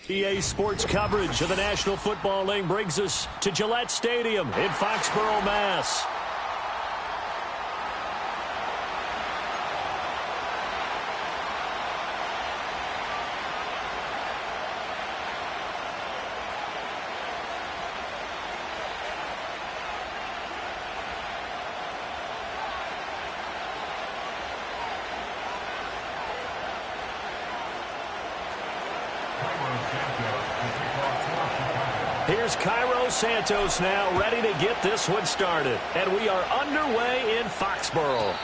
EA Sports coverage of the National Football League brings us to Gillette Stadium in Foxborough, Mass. Here's Cairo Santos now ready to get this one started. And we are underway in Foxborough.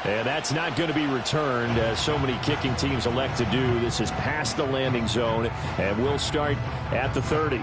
And that's not going to be returned, as so many kicking teams elect to do. This is past the landing zone, and we'll start at the 30.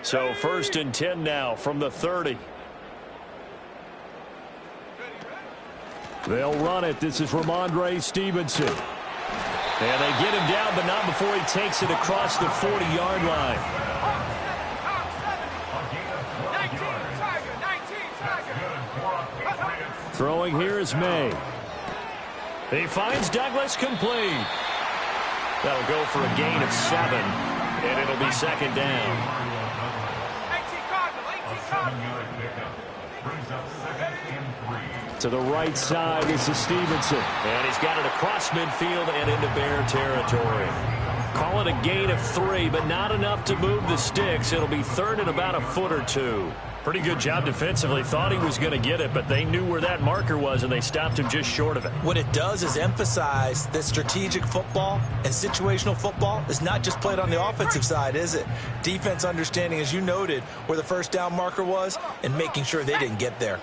So 1st and 10 now from the 30. They'll run it. This is Ramondre Stevenson. And they get him down, but not before he takes it across the 40-yard line. Throwing here is May. He finds Douglas complete. That'll go for a gain of 7, and it'll be 2nd down. To the right side, this is Stevenson. And he's got it across midfield and into Bear territory. Call it a gain of 3, but not enough to move the sticks. It'll be 3rd and about a foot or 2. Pretty good job defensively. Thought he was going to get it, but they knew where that marker was, and they stopped him just short of it. What it does is emphasize that strategic football and situational football is not just played on the offensive side, is it? Defense understanding, as you noted, where the first down marker was and making sure they didn't get there.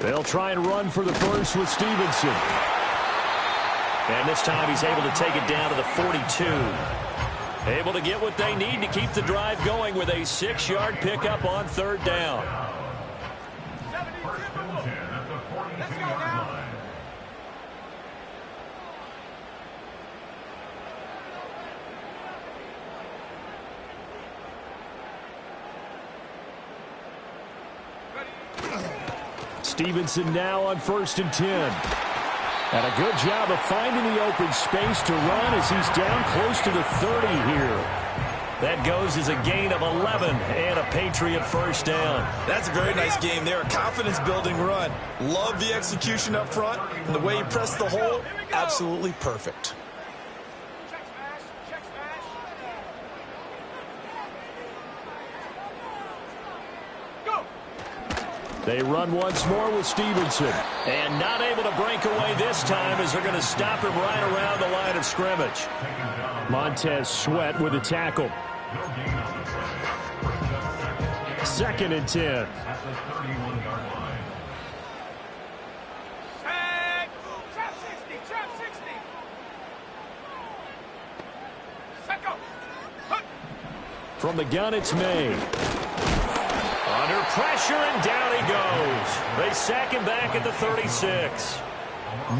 They'll try and run for the first with Stevenson. And this time he's able to take it down to the 42. Able to get what they need to keep the drive going with a 6-yard pickup on 3rd down. Stevenson now on 1st and 10. And a good job of finding the open space to run as he's down close to the 30 here. That goes as a gain of 11 and a Patriot first down. That's a very nice game there. A confidence-building run. Love the execution up front. And the way he pressed the hole, absolutely perfect. They run once more with Stevenson. And not able to break away this time as they're going to stop him right around the line of scrimmage. Montez Sweat with a tackle. 2nd and 10. From the gun, it's May. Under pressure, and down he goes. They sack him back at the 36.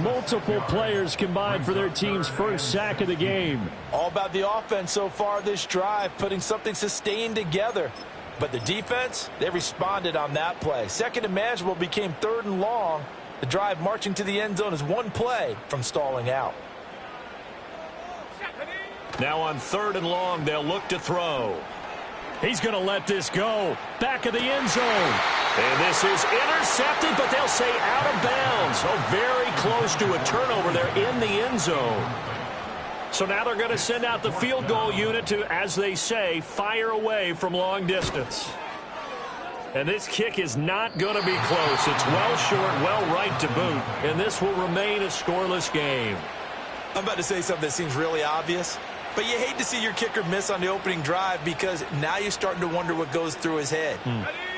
Multiple players combined for their team's first sack of the game. All about the offense so far this drive, putting something sustained together. But the defense, they responded on that play. 2nd and manageable became 3rd and long. The drive marching to the end zone is one play from stalling out. Now on 3rd and long, they'll look to throw. He's going to let this go. Back of the end zone. And this is intercepted, but they'll say out of bounds. Oh, very close to a turnover there in the end zone. So now they're going to send out the field goal unit to, as they say, fire away from long distance. And this kick is not going to be close. It's well short, well right to boot. And this will remain a scoreless game. I'm about to say something that seems really obvious. But you hate to see your kicker miss on the opening drive because now you're starting to wonder what goes through his head.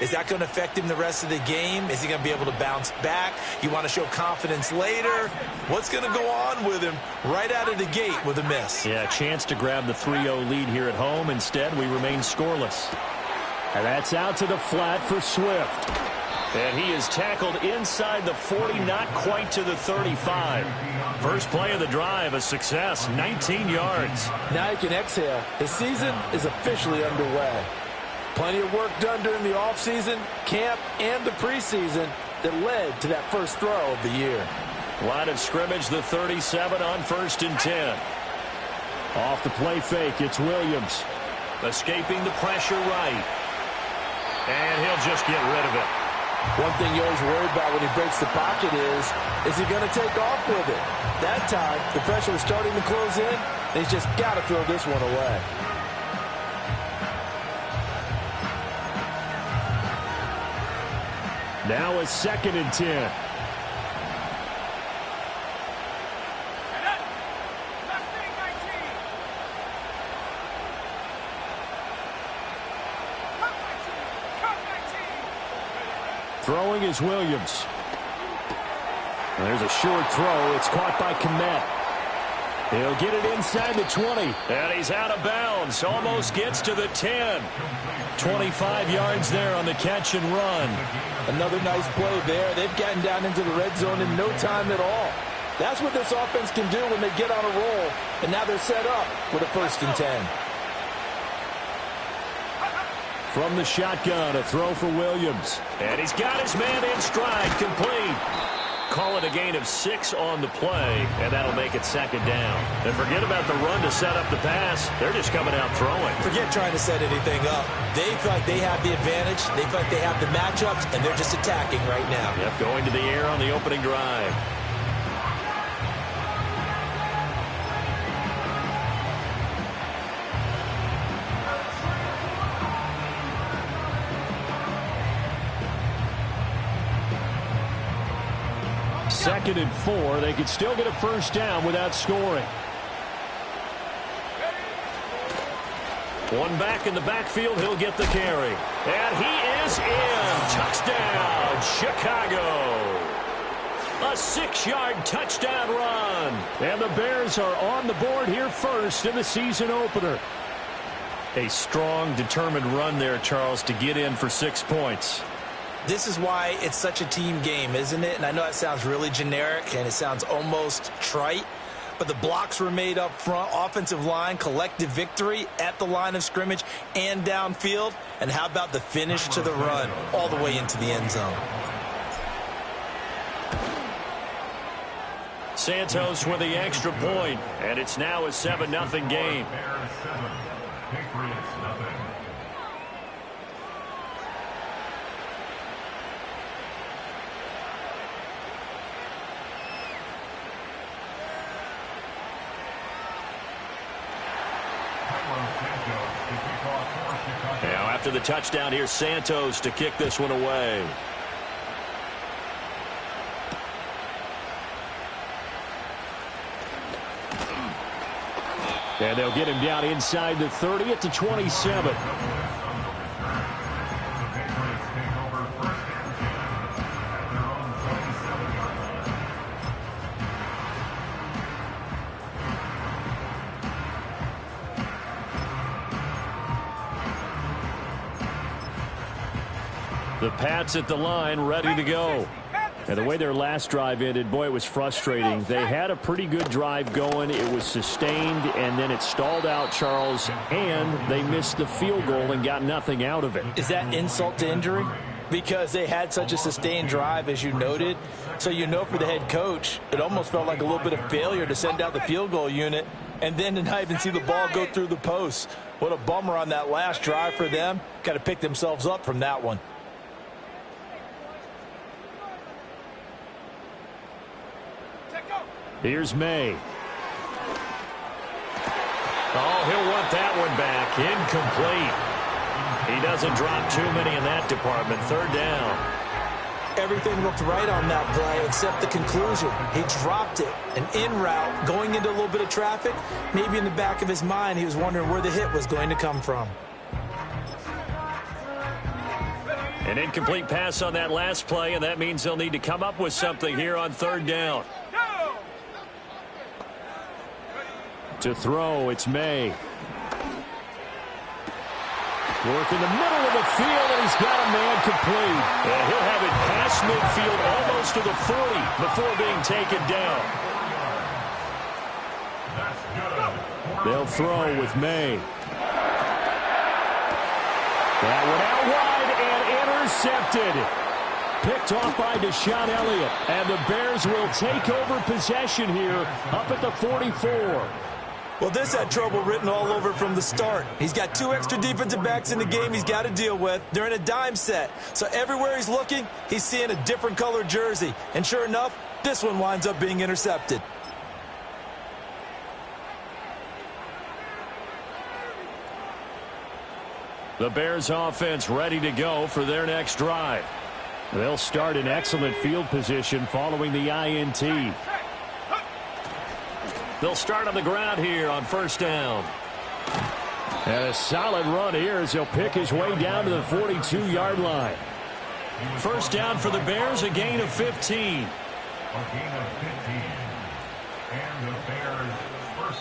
Is that going to affect him the rest of the game? Is he going to be able to bounce back? You want to show confidence later? What's going to go on with him right out of the gate with a miss? Yeah, a chance to grab the 3-0 lead here at home. Instead, we remain scoreless. And that's out to the flat for Swift. And he is tackled inside the 40, not quite to the 35. First play of the drive, a success, 19 yards. Now you can exhale. The season is officially underway. Plenty of work done during the offseason, camp, and the preseason that led to that first throw of the year. Line of scrimmage, the 37 on 1st and 10. Off the play fake, it's Williams. Escaping the pressure right. And he'll just get rid of it. One thing you always worry about when he breaks the pocket is he going to take off with it? That time, the pressure was starting to close in, and he's just got to throw this one away. Now a 2nd and 10. Throwing is Williams. There's a short throw. It's caught by Kmet. He'll get it inside the 20. And he's out of bounds. Almost gets to the 10. 25 yards there on the catch and run. Another nice play there. They've gotten down into the red zone in no time at all. That's what this offense can do when they get on a roll. And now they're set up with a 1st and 10. From the shotgun, a throw for Williams. And he's got his man in stride, complete. Call it a gain of 6 on the play, and that'll make it 2nd down. And forget about the run to set up the pass. They're just coming out throwing. Forget trying to set anything up. They feel like they have the advantage. They feel like they have the matchups, and they're just attacking right now. Yep, going to the air on the opening drive. Second and 4. They could still get a 1st down without scoring. One back in the backfield. He'll get the carry. And he is in. Touchdown, Chicago. A 6-yard touchdown run. And the Bears are on the board here first in the season opener. A strong, determined run there, Charles, to get in for 6 points. This is why it's such a team game, isn't it? And I know that sounds really generic and it sounds almost trite, but the blocks were made up front, offensive line, collective victory at the line of scrimmage and downfield. And how about the finish to the run all the way into the end zone? Santos with the extra point, and it's now a 7-0 game. Now after the touchdown, here's Santos to kick this one away. And they'll get him down inside the 30 at the 27. The Pats at the line, ready to go. And the way their last drive ended, boy, it was frustrating. They had a pretty good drive going. It was sustained, and then it stalled out, Charles, and they missed the field goal and got nothing out of it. Is that insult to injury? Because they had such a sustained drive, as you noted. So you know for the head coach, it almost felt like a little bit of failure to send out the field goal unit and then to not even see the ball go through the post. What a bummer on that last drive for them. Got to pick themselves up from that one. Here's May. Oh, he'll want that one back. Incomplete. He doesn't drop too many in that department. 3rd down. Everything looked right on that play except the conclusion. He dropped it, an in route, going into a little bit of traffic. Maybe in the back of his mind, he was wondering where the hit was going to come from. An incomplete pass on that last play, and that means they'll need to come up with something here on third down. To throw, it's May. Work in the middle of the field, and he's got a man complete. And he'll have it past midfield almost to the 40 before being taken down. They'll throw with May. That one out wide and intercepted. Picked off by Deshaun Elliott. And the Bears will take over possession here up at the 44. Well, this had trouble written all over from the start. He's got 2 extra defensive backs in the game he's got to deal with. They're in a dime set. So everywhere he's looking, he's seeing a different color jersey. And sure enough, this one winds up being intercepted. The Bears offense ready to go for their next drive. They'll start in excellent field position following the INT. They'll start on the ground here on first down. And a solid run here as he'll pick his way down to the 42-yard line. First down for the Bears, a gain of 15.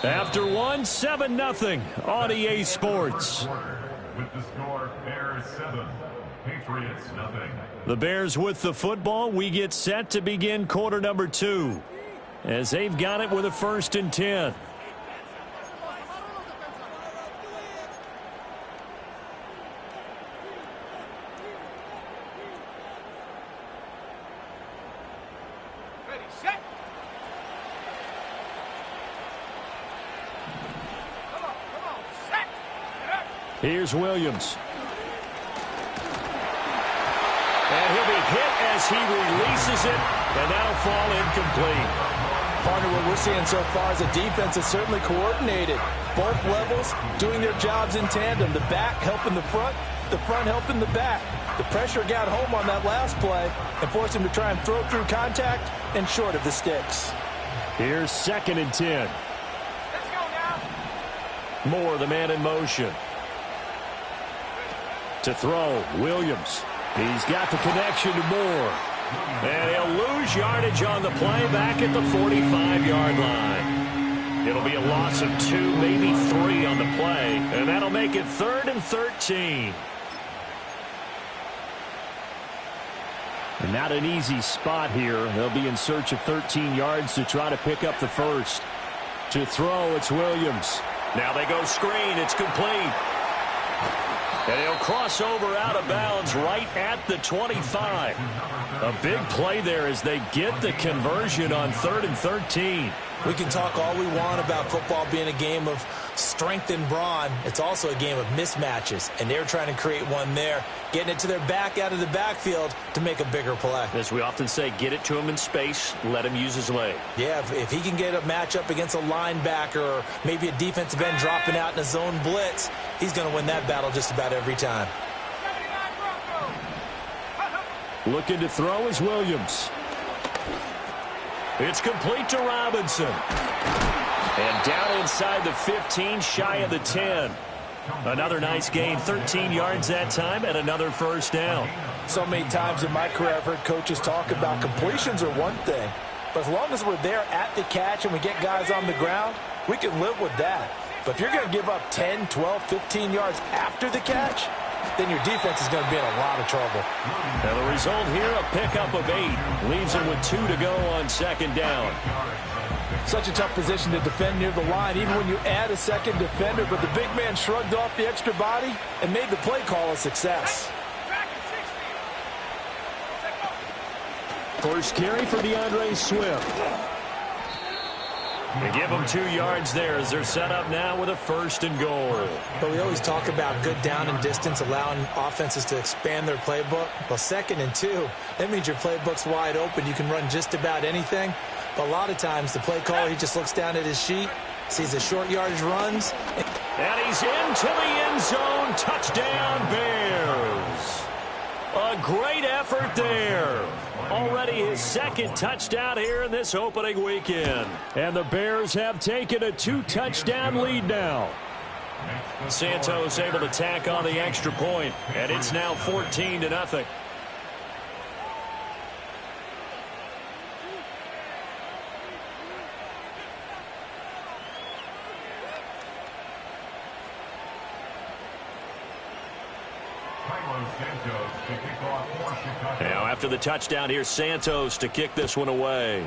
After one, 7-0 on EA Sports. With the score, Bears 7, Patriots nothing. The Bears with the football. We get set to begin quarter number 2. As they've got it with a 1st and 10. Ready, set. Come on, set. Here's Williams. And he'll be hit as he releases it, and that'll fall incomplete. Partner, what we're seeing so far is a defense that's certainly coordinated. Both levels doing their jobs in tandem. The back helping the front helping the back. The pressure got home on that last play and forced him to try and throw through contact and short of the sticks. Here's 2nd and 10. Let's go now. Moore, the man in motion. To throw, Williams. He's got the connection to Moore. And he'll lose yardage on the play back at the 45-yard line. It'll be a loss of 2, maybe 3 on the play. And that'll make it 3rd and 13. And not an easy spot here. They'll be in search of 13 yards to try to pick up the first. To throw, it's Williams. Now they go screen. It's complete. And he'll cross over out of bounds right at the 25. A big play there as they get the conversion on 3rd and 13. We can talk all we want about football being a game of strength and brawn. It's also a game of mismatches, and they're trying to create one there, getting it to their back out of the backfield to make a bigger play. As we often say, get it to him in space, let him use his leg. Yeah, if he can get a matchup against a linebacker or maybe a defensive end dropping out in a zone blitz, he's going to win that battle just about every time. Looking to throw is Williams. It's complete to Robinson. And down inside the 15, shy of the 10. Another nice gain, 13 yards that time, and another first down. So many times in my career I've heard coaches talk about completions are one thing, but as long as we're there at the catch and we get guys on the ground, we can live with that. But if you're going to give up 10, 12, 15 yards after the catch, then your defense is going to be in a lot of trouble. And the result here, a pickup of 8. Leaves them with 2 to go on 2nd down. Such a tough position to defend near the line, even when you add a second defender, but the big man shrugged off the extra body and made the play call a success. First carry for DeAndre Swift. They give them 2 yards there as they're set up now with a 1st and goal. But we always talk about good down and distance, allowing offenses to expand their playbook. Well, 2nd and 2, that means your playbook's wide open. You can run just about anything. But a lot of times the play caller, he just looks down at his sheet, sees the short yardage runs. And he's into the end zone. Touchdown, Bears. A great effort there. Already his second touchdown here in this opening weekend. And the Bears have taken a 2-touchdown lead now. Santos able to tack on the extra point, and it's now 14-0. Now after the touchdown, here's Santos to kick this one away.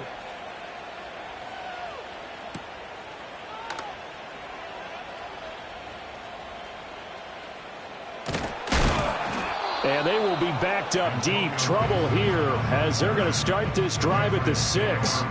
And they will be backed up deep. Trouble here as they're going to start this drive at the 6.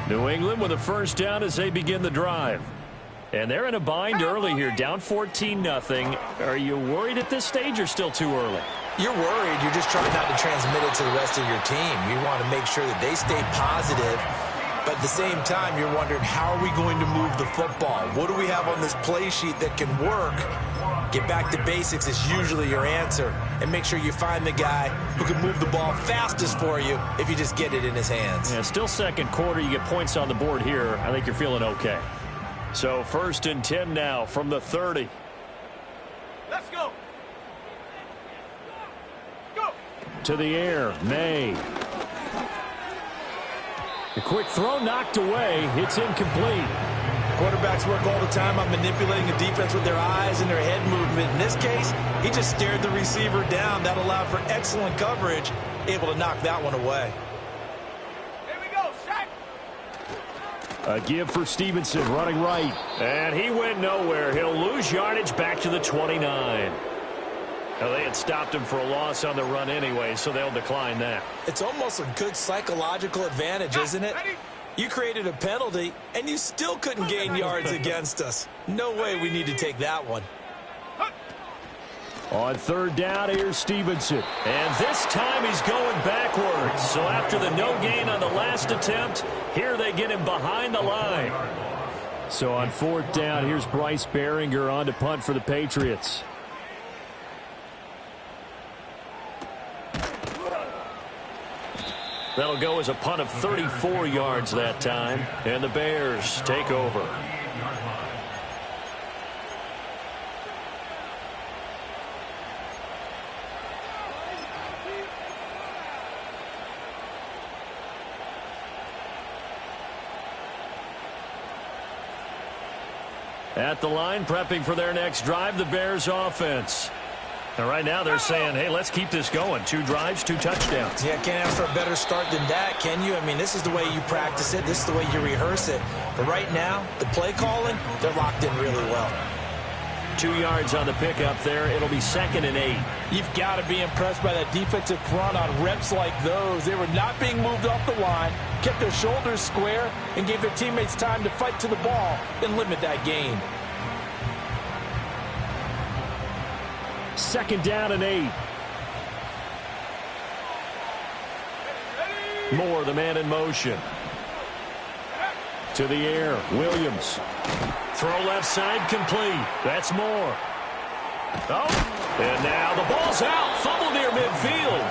New England with a first down as they begin the drive. And they're in a bind early here, down 14-0. Are you worried at this stage or still too early? You're worried. You're just trying not to transmit it to the rest of your team. You want to make sure that they stay positive. But at the same time, you're wondering, how are we going to move the football? What do we have on this play sheet that can work? Get back to basics is usually your answer. And make sure you find the guy who can move the ball fastest for you if you just get it in his hands. Yeah, still second quarter. You get points on the board here. I think you're feeling okay. So 1st and 10 now from the 30. Let's go. Go. To the air, May. The quick throw knocked away. It's incomplete. Quarterbacks work all the time on manipulating a defense with their eyes and their head movement. In this case, he just stared the receiver down. That allowed for excellent coverage, able to knock that one away. Here we go, sack. A give for Stevenson running right. And he went nowhere. He'll lose yardage back to the 29. Now, they had stopped him for a loss on the run anyway, so they'll decline that. It's almost a good psychological advantage, isn't it? You created a penalty, and you still couldn't gain yards against us. No way we need to take that one. On 3rd down, here's Stevenson. And this time he's going backwards. So after the no gain on the last attempt, here they get him behind the line. So on 4th down, here's Bryce Behringer on to punt for the Patriots. That'll go as a punt of 34 yards that time. And the Bears take over. At the line, prepping for their next drive, the Bears offense. And right now they're saying, hey, let's keep this going. 2 drives, 2 touchdowns. Yeah, can't ask for a better start than that, can you? I mean, this is the way you practice it. This is the way you rehearse it. But right now, the play calling, they're locked in really well. 2 yards on the pickup there. It'll be 2nd and 8. You've got to be impressed by that defensive front on reps like those. They were not being moved off the line, kept their shoulders square, and gave their teammates time to fight to the ball and limit that gain. 2nd down and 8. Moore, the man in motion. To the air, Williams. Throw left side, complete. That's Moore. Oh, and now the ball's out. Fumble near midfield.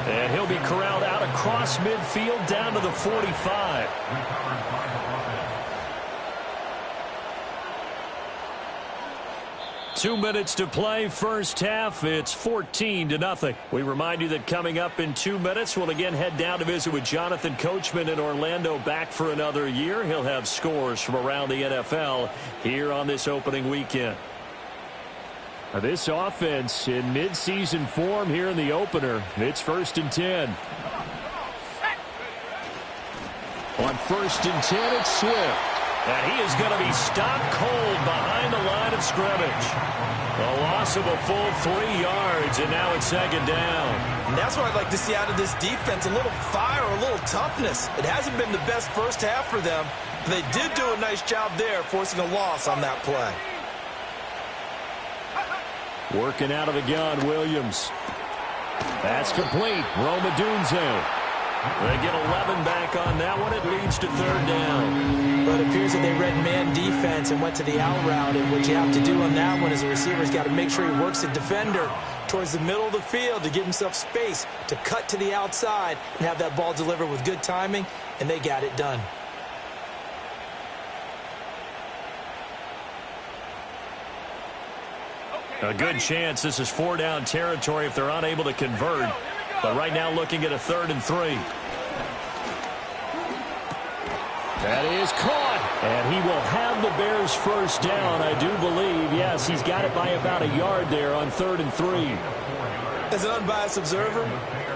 And he'll be corralled out across midfield down to the 45. 2 minutes to play, first half. It's 14-0. We remind you that coming up in 2 minutes, we'll again head down to visit with Jonathan Coachman in Orlando, back for another year. He'll have scores from around the NFL here on this opening weekend. Now, this offense in midseason form here in the opener. It's 1st and 10. On 1st and 10, it's Swift. And he is going to be stopped cold behind the line of scrimmage. A loss of a full 3 yards, and now it's 2nd down. And that's what I'd like to see out of this defense, a little fire, a little toughness. It hasn't been the best first half for them, but they did do a nice job there, forcing a loss on that play. Working out of the gun, Williams. That's complete. Roma Dunze. They get 11 back on that one. It leads to third down. But it appears that they read man defense and went to the out route. And what you have to do on that one is the receiver's got to make sure he works the defender towards the middle of the field to give himself space to cut to the outside and have that ball delivered with good timing, and they got it done. A good chance this is 4-down territory if they're unable to convert. But right now looking at a 3rd and 3. That is caught. And he will have the Bears first down, I do believe. Yes, he's got it by about a yard there on 3rd and 3. As an unbiased observer,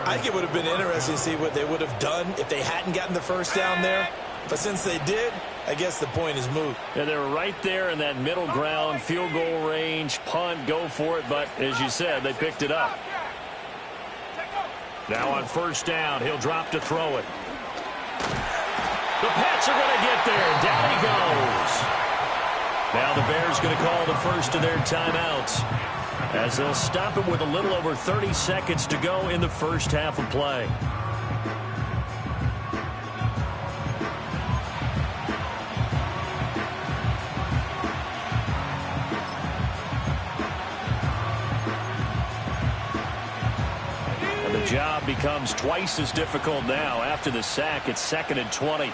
I think it would have been interesting to see what they would have done if they hadn't gotten the first down there. But since they did, I guess the point is moot. Yeah, they were right there in that middle ground, field goal range, punt, go for it. But as you said, they picked it up. Now on first down, he'll drop to throw it. The Pats are going to get there. Down he goes. Now the Bears going to call the first of their timeouts as they'll stop him with a little over 30 seconds to go in the first half of play. The job becomes twice as difficult now. After the sack, it's 2nd and 20.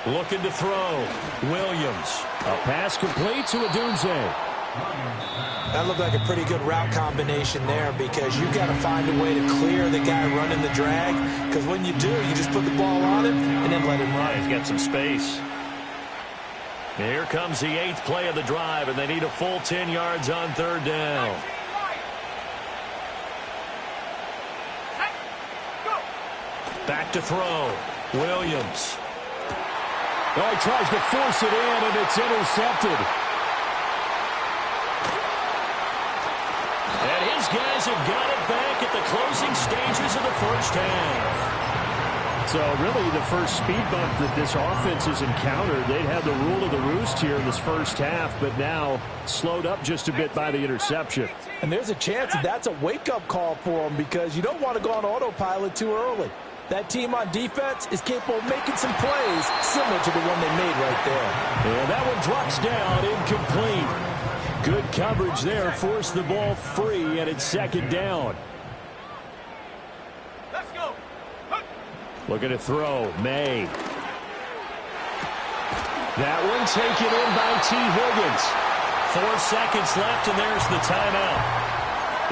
Looking to throw. Williams. A pass complete to Odunze. That looked like a pretty good route combination there because you've got to find a way to clear the guy running the drag, because when you do, you just put the ball on him and then let him run. He's got some space. Here comes the 8th play of the drive, and they need a full 10 yards on 3rd down. Back to throw. Williams. Oh, he tries to force it in, and it's intercepted. And his guys have got it back at the closing stages of the first half. So really the first speed bump that this offense has encountered, they'd had the rule of the roost here in this first half, but now slowed up just a bit by the interception. And there's a chance that that's a wake-up call for them because you don't want to go on autopilot too early. That team on defense is capable of making some plays similar to the one they made right there. And that one drops down, incomplete. Good coverage there, forced the ball free, and it's 2nd down. Let's go. Looking to throw, May. That one taken in by T. Higgins. 4 seconds left, and there's the timeout.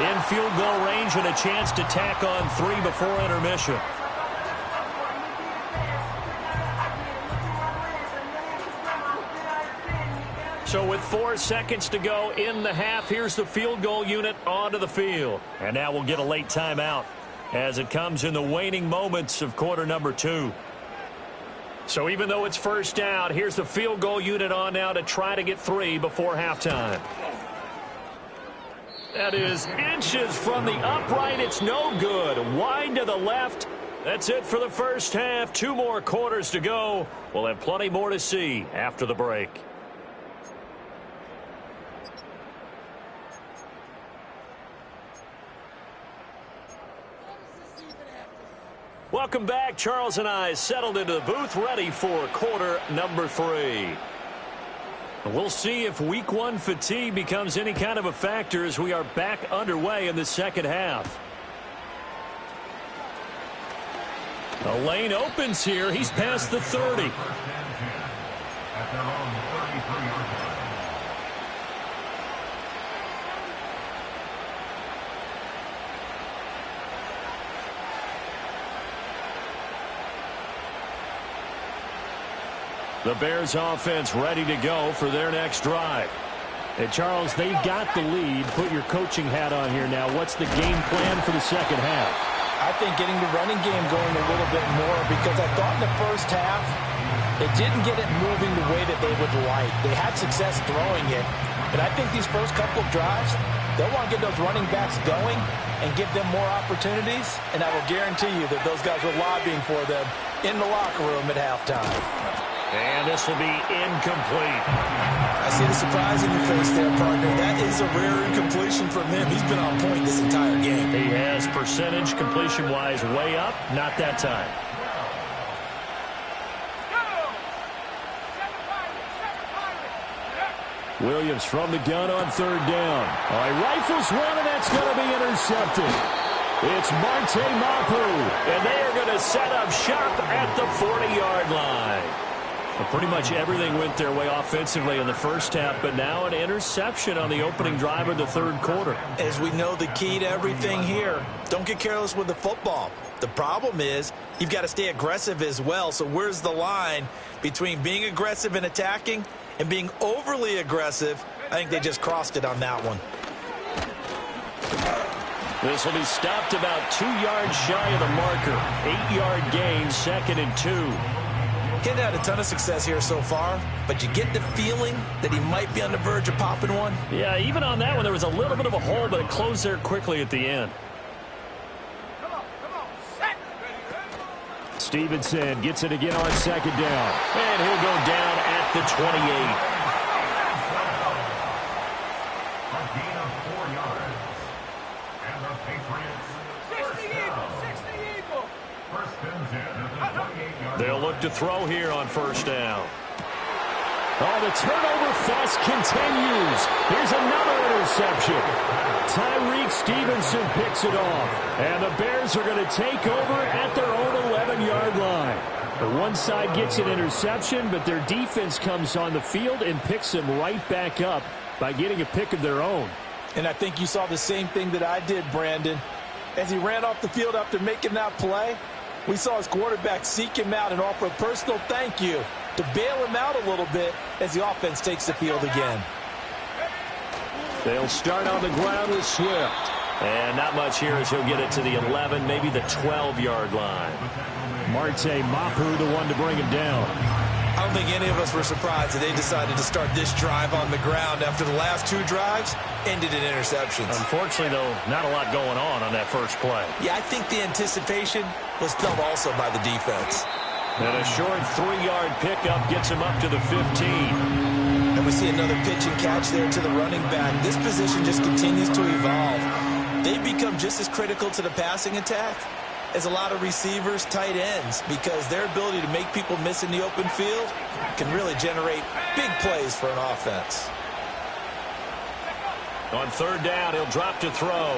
In field goal range and a chance to tack on 3 before intermission. So with 4 seconds to go in the half, here's the field goal unit onto the field. And now we'll get a late timeout as it comes in the waning moments of quarter number 2. So even though it's first down, here's the field goal unit on now to try to get 3 before halftime. That is inches from the upright. It's no good. Wide to the left. That's it for the first half. 2 more quarters to go. We'll have plenty more to see after the break. Welcome back. Charles and I settled into the booth ready for quarter number 3. We'll see if week 1 fatigue becomes any kind of a factor as we are back underway in the second half. The lane opens here. He's past the 30. At their own 33-yard line. The Bears offense ready to go for their next drive. And Charles, they've got the lead. Put your coaching hat on here now. What's the game plan for the second half? I think getting the running game going a little bit more because I thought in the first half they didn't get it moving the way that they would like. They had success throwing it, but I think these first couple of drives, they'll want to get those running backs going and give them more opportunities, and I will guarantee you that those guys were lobbying for them in the locker room at halftime. And this will be incomplete. I see the surprise in your face there, partner. That is a rare incompletion from him. He's been on point this entire game. He has percentage completion-wise way up. Not that time. Williams from the gun on third down. All right, rifles one, and that's going to be intercepted. It's Marte Mapu, and they are going to set up shop at the 40-yard line. Well, pretty much everything went their way offensively in the first half, but now an interception on the opening drive of the third quarter. As we know, the key to everything here, don't get careless with the football. The problem is you've got to stay aggressive as well. So where's the line between being aggressive and attacking and being overly aggressive? I think they just crossed it on that one. This will be stopped about 2 yards shy of the marker. 8-yard gain, 2nd and 2. He's had a ton of success here so far, but you get the feeling that he might be on the verge of popping one. Yeah, even on that one, there was a little bit of a hole, but it closed there quickly at the end. Come on, set. Stevenson gets it again on 2nd down. And he'll go down at the 28. A gain of 4 yards. And the Patriots. 60 Eagle. First and 10 at the 28-yard. They'll look to throw here on first down. Oh, the turnover fest continues. Here's another interception. Tyreek Stevenson picks it off. And the Bears are going to take over at their own 11-yard line. The one side gets an interception, but their defense comes on the field and picks them right back up by getting a pick of their own. And I think you saw the same thing that I did, Brandon. As he ran off the field after making that play, we saw his quarterback seek him out and offer a personal thank you to bail him out a little bit as the offense takes the field again. They'll start on the ground with Swift. And not much here as he'll get it to the 11, maybe the 12-yard line. Marte Mapu, the one to bring him down. I don't think any of us were surprised that they decided to start this drive on the ground after the last 2 drives ended in interceptions. Unfortunately, though, not a lot going on that first play. Yeah, I think the anticipation was felt also by the defense. And a short 3-yard pickup gets him up to the 15. And we see another pitch and catch there to the running back. This position just continues to evolve. They become just as critical to the passing attack as a lot of receivers, tight ends, because their ability to make people miss in the open field can really generate big plays for an offense. On third down, he'll drop to throw.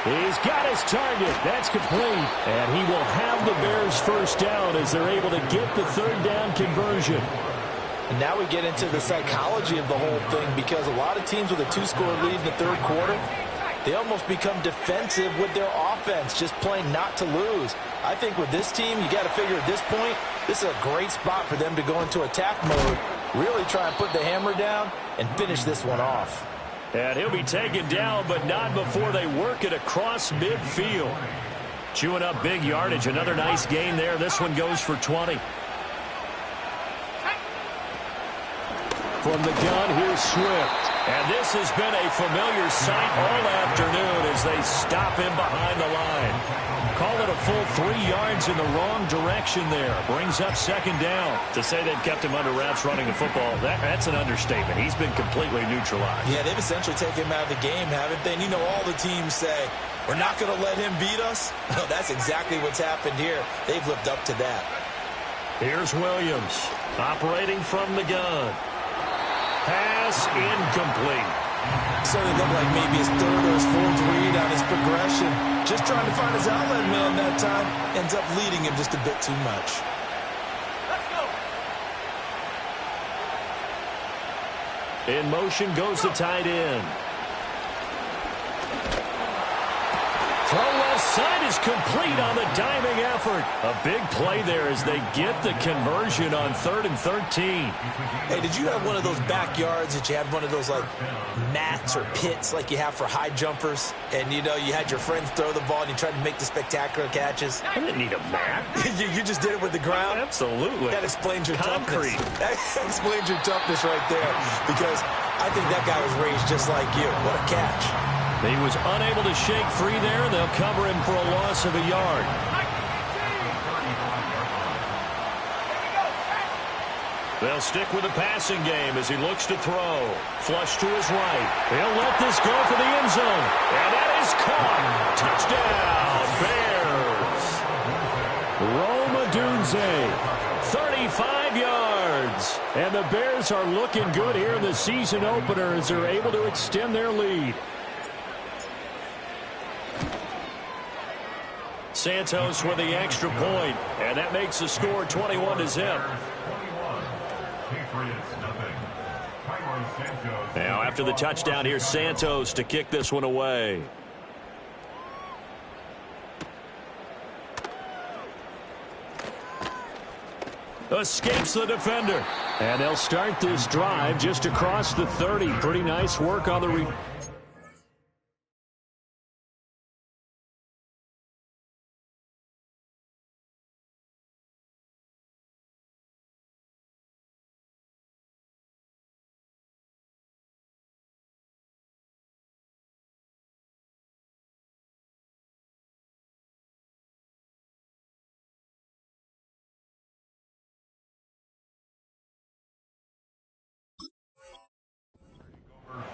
He's got his target. That's complete. And he will have the Bears first down as they're able to get the third down conversion. And now we get into the psychology of the whole thing, because a lot of teams with a 2-score lead in the third quarter, they almost become defensive with their offense, just playing not to lose. I think with this team, you got to figure at this point, this is a great spot for them to go into attack mode, really try and put the hammer down and finish this one off. And he'll be taken down, but not before they work it across midfield. Chewing up big yardage. Another nice gain there. This one goes for 20. From the gun, here's Swift. And this has been a familiar sight all afternoon as they stop him behind the line. Call it a full 3 yards in the wrong direction there. Brings up second down. To say they've kept him under wraps running the football, that's an understatement. He's been completely neutralized. Yeah, they've essentially taken him out of the game, haven't they? And you know all the teams say, we're not going to let him beat us. No, that's exactly what's happened here. They've lived up to that. Here's Williams operating from the gun. Pass incomplete. Certainly looked like maybe his third or his fourth read on his progression. Just trying to find his outlet man that time. Ends up leading him just a bit too much. Let's go. In motion goes the tight end. Throw left side is complete on the diving effort. A big play there as they get the conversion on 3rd and 13. Hey, did you have one of those backyards that you had one of those like mats or pits like you have for high jumpers? And you know, you had your friends throw the ball and you tried to make the spectacular catches? I didn't need a mat. you just did it with the ground? Absolutely. That explains your concrete. Toughness. That explains your toughness right there. Because I think that guy was raised just like you. What a catch. He was unable to shake free there. They'll cover him for a loss of a yard. They'll stick with the passing game as he looks to throw. Flush to his right. He'll let this go for the end zone. And that is caught. Touchdown, Bears. Rome Odunze, 35 yards. And the Bears are looking good here in the season opener as they're able to extend their lead. Santos with the extra point, and that makes the score 21-0. Now after the touchdown, here's Santos to kick this one away. Escapes the defender. And they'll start this drive just across the 30. Pretty nice work on the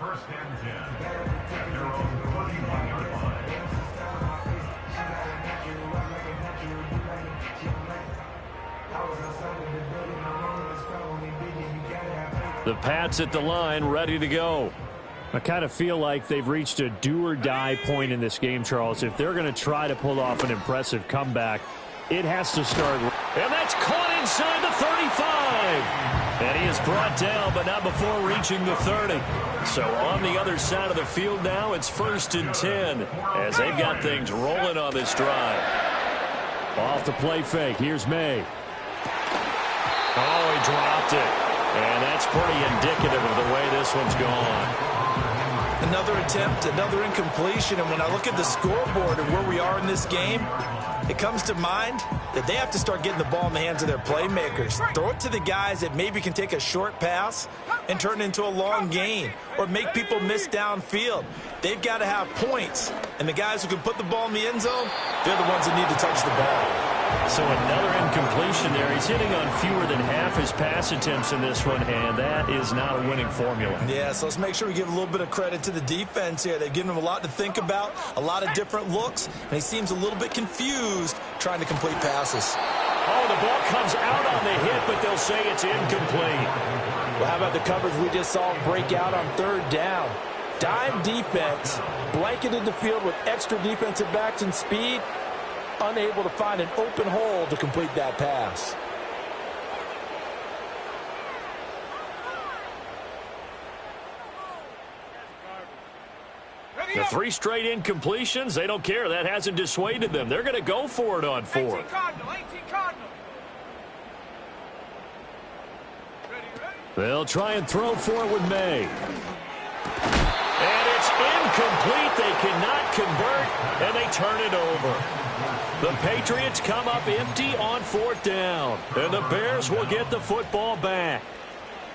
First and 10 at their own 21-yard line. The Pats at the line, ready to go. I kind of feel like they've reached a do-or-die point in this game, Charles. If they're going to try to pull off an impressive comeback, it has to start. And that's caught inside the 35. And he is brought down, but not before reaching the 30. So on the other side of the field now, it's 1st and 10 as they've got things rolling on this drive. Off the play fake. Here's May. Oh, he dropped it. And that's pretty indicative of the way this one's gone. Another attempt, another incompletion, and when I look at the scoreboard and where we are in this game, it comes to mind that they have to start getting the ball in the hands of their playmakers. Throw it to the guys that maybe can take a short pass and turn it into a long gain or make people miss downfield. They've got to have points, and the guys who can put the ball in the end zone, they're the ones that need to touch the ball. So another incompletion there. He's hitting on fewer than half his pass attempts in this one, and that is not a winning formula. Yeah, so let's make sure we give a little bit of credit to the defense here. They've given him a lot to think about, a lot of different looks, and he seems a little bit confused trying to complete passes. Oh, the ball comes out on the hit, but they'll say it's incomplete. Well, how about the coverage we just saw break out on 3rd down? Dime defense, blanketed the field with extra defensive backs and speed, unable to find an open hole to complete that pass. The 3 straight incompletions, they don't care. That hasn't dissuaded them. They're going to go for it on 4th. 18 Cardinal. They'll try and throw for it with May. And it's incomplete. They cannot convert, and they turn it over. The Patriots come up empty on 4th down, and the Bears will get the football back.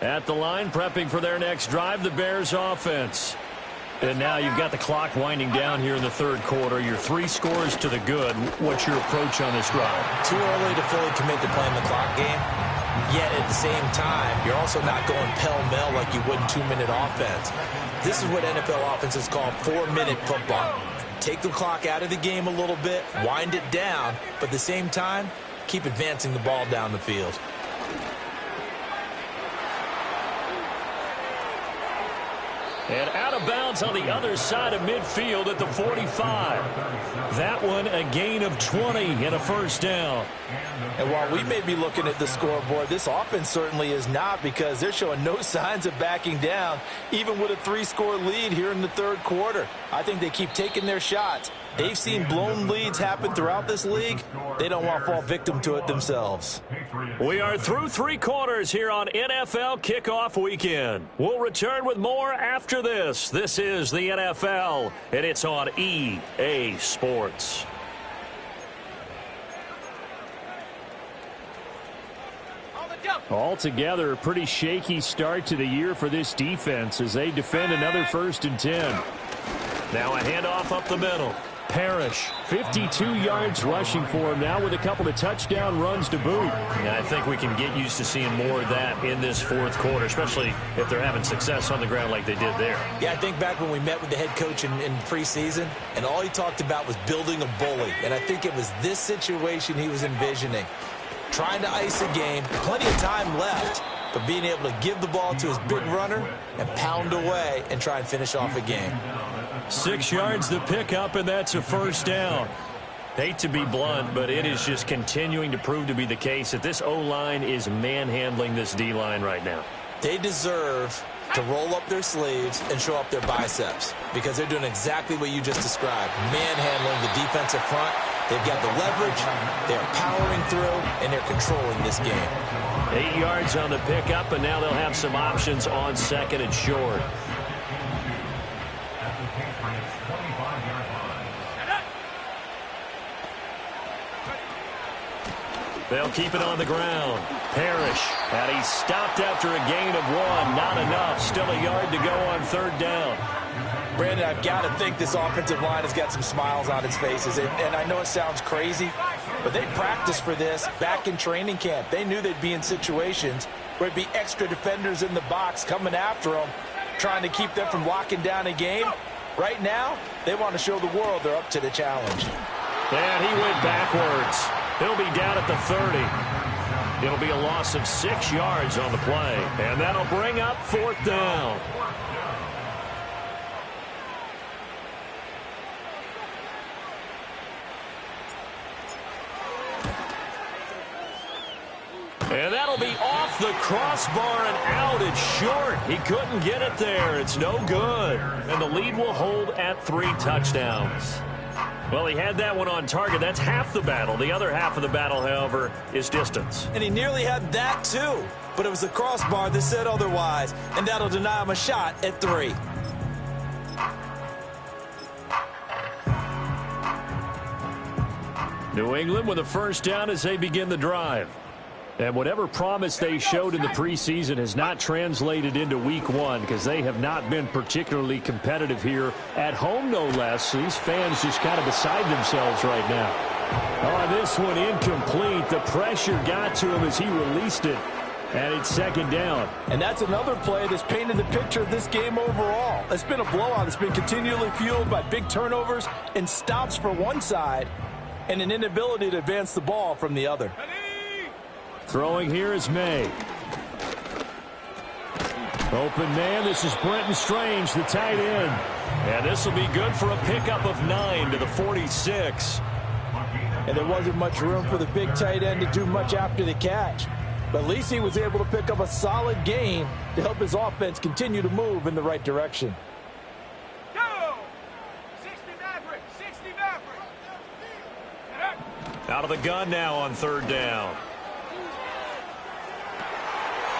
At the line, prepping for their next drive, the Bears offense. And now you've got the clock winding down here in the 3rd quarter. Your 3 scores to the good. What's your approach on this drive? Too early to fully commit to playing the clock game. Yet at the same time, you're also not going pell-mell like you would in 2-minute offense. This is what NFL offenses call 4-minute football. Take the clock out of the game a little bit, wind it down, but at the same time, keep advancing the ball down the field. And out of bounds on the other side of midfield at the 45. That one a gain of 20 and a 1st down. And while we may be looking at the scoreboard, this offense certainly is not, because they're showing no signs of backing down, even with a 3-score lead here in the 3rd quarter. I think they keep taking their shots. They've seen blown leads happen throughout this league. They don't want to fall victim to it themselves. We are through 3 quarters here on NFL Kickoff Weekend. We'll return with more after this. This is the NFL, and it's on EA Sports. Altogether, a pretty shaky start to the year for this defense as they defend another 1st and 10. Now a handoff up the middle. Parrish, 52 yards rushing for him now with a couple of touchdown runs to boot. Yeah, I think we can get used to seeing more of that in this fourth quarter, especially if they're having success on the ground like they did there. Yeah, I think back when we met with the head coach in preseason, and all he talked about was building a bully. And I think it was this situation he was envisioning. Trying to ice a game, plenty of time left, but being able to give the ball to his big runner and pound away and try and finish off a game. 6 yards to pick up, and that's a first down. Hate to be blunt, but it is just continuing to prove to be the case that this O-line is manhandling this D-line right now. They deserve to roll up their sleeves and show up their biceps because they're doing exactly what you just described, manhandling the defensive front. They've got the leverage, they're powering through, and they're controlling this game. 8 yards on the pickup, and now they'll have some options on second and short. They'll keep it on the ground. Parrish, and he's stopped after a gain of 1. Not enough. Still a yard to go on third down. Brandon, I've got to think this offensive line has got some smiles on its faces. And I know it sounds crazy, but they practiced for this back in training camp. They knew they'd be in situations where there'd be extra defenders in the box coming after them, trying to keep them from locking down a game. Right now, they want to show the world they're up to the challenge. And he went backwards. He'll be down at the 30. It'll be a loss of 6 yards on the play. And that'll bring up fourth down. And that'll be off the crossbar and out. It's short. He couldn't get it there. It's no good. And the lead will hold at 3 touchdowns. Well, he had that one on target. That's half the battle. The other half of the battle, however, is distance. And he nearly had that, too. But it was the crossbar that said otherwise. And that'll deny him a shot at 3. New England with a first down as they begin the drive. And whatever promise they showed in the preseason has not translated into week 1 because they have not been particularly competitive here at home, no less. So these fans just kind of beside themselves right now. Oh, this one incomplete. The pressure got to him as he released it. And it's second down. And that's another play that's painted the picture of this game overall. It's been a blowout. It's been continually fueled by big turnovers and stops for one side and an inability to advance the ball from the other. Throwing here is May. Open man, this is Brenton Strange, the tight end. And this will be good for a pickup of 9 to the 46. And there wasn't much room for the big tight end to do much after the catch. But at least he was able to pick up a solid gain to help his offense continue to move in the right direction. Go! 60 Maverick! 60 Maverick! Out of the gun now on third down.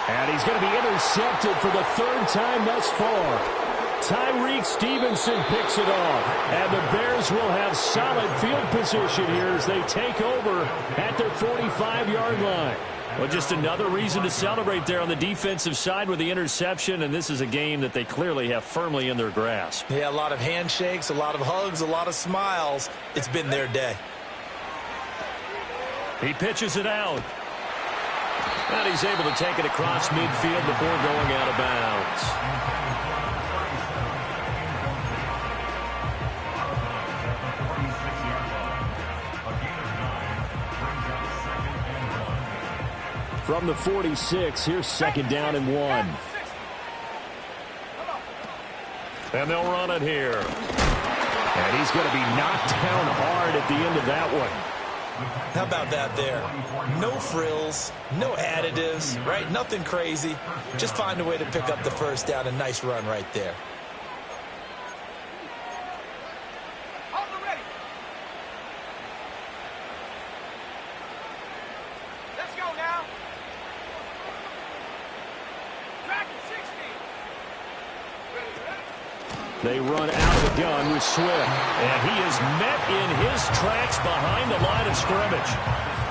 And he's going to be intercepted for the third time thus far. Tyreek Stevenson picks it off. And the Bears will have solid field position here as they take over at their 45-yard line. Well, just another reason to celebrate there on the defensive side with the interception, and this is a game that they clearly have firmly in their grasp. Yeah, a lot of handshakes, a lot of hugs, a lot of smiles. It's been their day. He pitches it out. And he's able to take it across midfield before going out of bounds. From the 46, here's second down and 1. And they'll run it here. And he's going to be knocked down hard at the end of that one. How about that there? No frills, no additives, right? Nothing crazy. Just find a way to pick up the first down. A nice run right there. Let's go now. Track 60. They run out of the gun with Swift. And he is met in his tracks behind the line of scrimmage.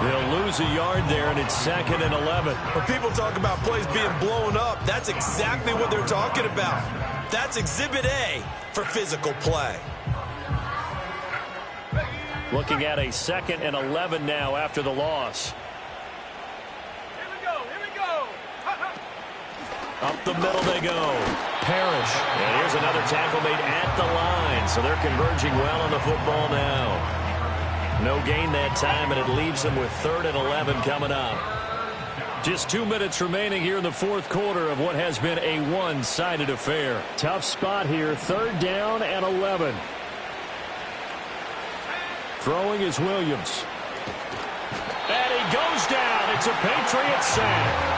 They'll lose a yard there, and it's second and 11. When people talk about plays being blown up, that's exactly what they're talking about. That's Exhibit A for physical play. Looking at a 2nd and 11 now after the loss. Here we go. Here we go. Up the middle they go. Parrish. And here's another tackle made at the line. So they're converging well on the football now. No gain that time, and it leaves them with 3rd and 11 coming up. Just 2 minutes remaining here in the 4th quarter of what has been a one-sided affair. Tough spot here. 3rd down and 11. Throwing is Williams. And he goes down. It's a Patriots sack.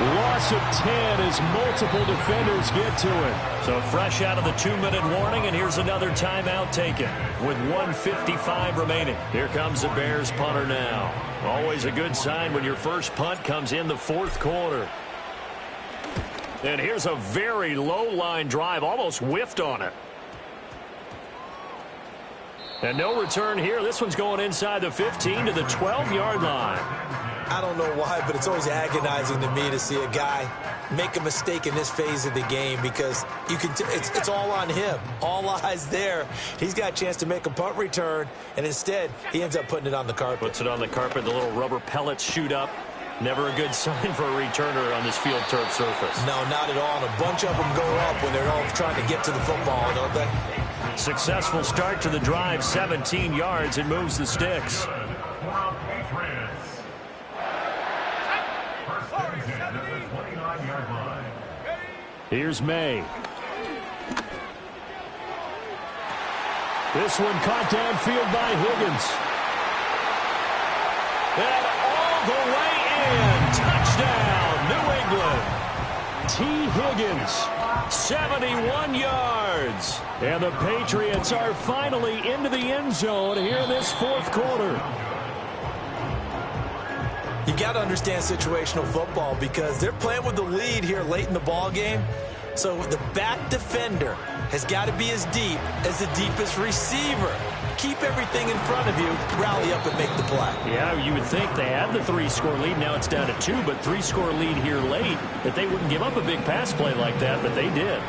Loss of 10 as multiple defenders get to it. So fresh out of the 2-minute warning, and here's another timeout taken with 1:55 remaining. Here comes the Bears punter now. Always a good sign when your first punt comes in the 4th quarter. And here's a very low-line drive, almost whiffed on it. And no return here. This one's going inside the 15 to the 12-yard line. I don't know why, but it's always agonizing to me to see a guy make a mistake in this phase of the game because you can. It's all on him. All eyes there. He's got a chance to make a punt return, and instead he ends up putting it on the carpet. Puts it on the carpet. The little rubber pellets shoot up. Never a good sign for a returner on this field turf surface. No, not at all. And a bunch of them go up when they're all trying to get to the football, don't they? Successful start to the drive, 17 yards, and moves the sticks. Here's May. This one caught downfield by Higgins. And all the way in. Touchdown, New England. T. Higgins, 71 yards. And the Patriots are finally into the end zone here in this 4th quarter. You got to understand situational football because they're playing with the lead here late in the ball game. So the back defender has got to be as deep as the deepest receiver. Keep everything in front of you, rally up and make the play. Yeah, you would think they had the 3-score lead. Now it's down to 2, but 3-score lead here late, that they wouldn't give up a big pass play like that, but they did.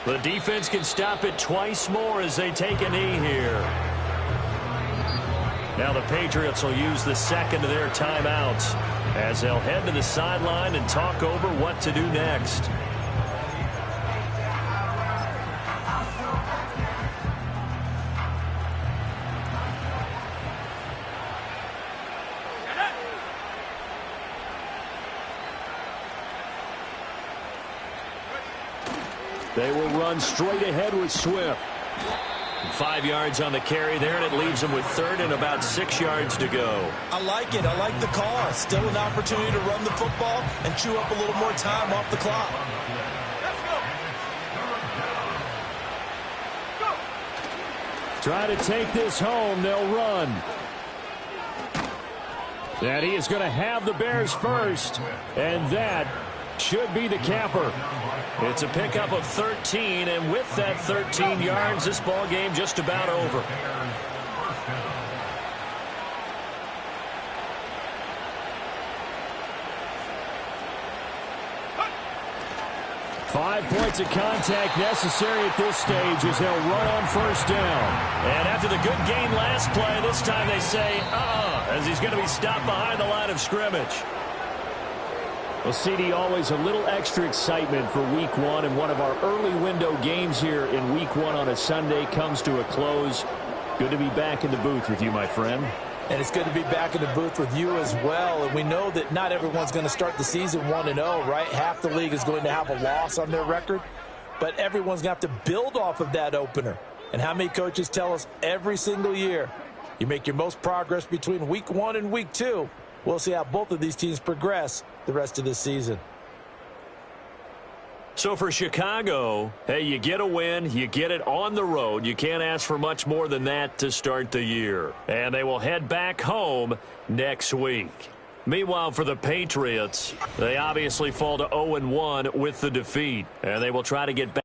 The defense can stop it twice more as they take a knee here. Now the Patriots will use the 2nd of their timeouts as they'll head to the sideline and talk over what to do next. They will run straight ahead with Swift. 5 yards on the carry there, and it leaves them with 3rd and about 6 yards to go. I like it. I like the call. Still an opportunity to run the football and chew up a little more time off the clock. Let's go. Go. Try to take this home. They'll run. And he is going to have the Bears first, and that should be the capper. It's a pickup of 13, and with that 13 yards, this ball game just about over. Five points of contact necessary at this stage as they'll run on 1st down. And after the good gain last play, this time they say, as he's going to be stopped behind the line of scrimmage. Well, CD, always a little extra excitement for Week 1, and one of our early window games here in Week 1 on a Sunday comes to a close. Good to be back in the booth with you, my friend. And it's good to be back in the booth with you as well. And we know that not everyone's going to start the season 1-0, right? Half the league is going to have a loss on their record. But everyone's going to have to build off of that opener. And how many coaches tell us every single year, you make your most progress between Week 1 and Week 2. We'll see how both of these teams progress the rest of this season. So for Chicago, hey, you get a win, you get it on the road. You can't ask for much more than that to start the year. And they will head back home next week. Meanwhile, for the Patriots, they obviously fall to 0-1 with the defeat. And they will try to get back